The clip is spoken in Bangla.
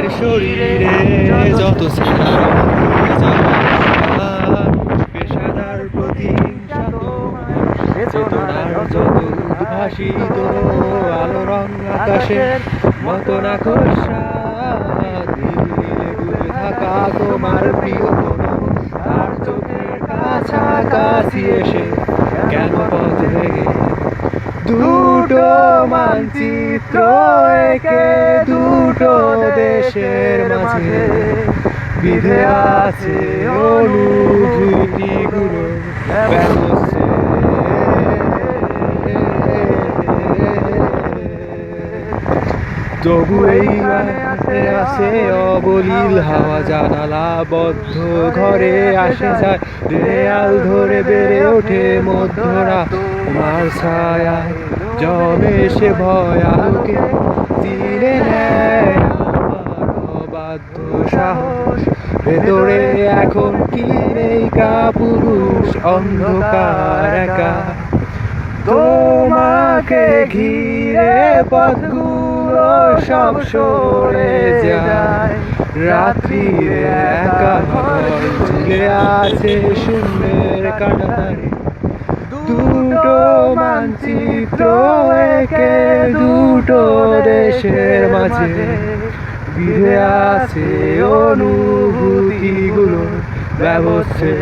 আমাদের শরীরে যত পেশাদার প্রতিহিংসা চেতনার যত উদ্ভাসিত আলো রং আকাশের মতো না ডুবে থাকা তোমার প্রিয় তার চোখের কাছাকাছি এসে কেন পথ ভেঙে দুটো মানচিত্র একে দুটো দেশের মাঝে বিধে আছে অনুভূতিগুলো ব্যবস্থা তবু এই আছে অবলীল হাওয়া জানালা বদ্ধ ঘরে আসে যায় দেয়াল ধরে বেড়ে ওঠে মধ্যরাত তোমার ছায়ায় জমে সে ভয় আলোকে চিনে নেয় অবাধ্য সাহস ভেতরে এখন কি নেই কাপুরুষ অন্ধকার একা তোমাকে ঘিরে পথগুলো সব সরে যায় রাত্রির একা ঝুলে আছে শূন্যের কাঁটাতারে দুটো মানচিত্র একে দুটো দেশের মাঝে বিধে আছে অনুভূতিগুলোর ব্যবস্থা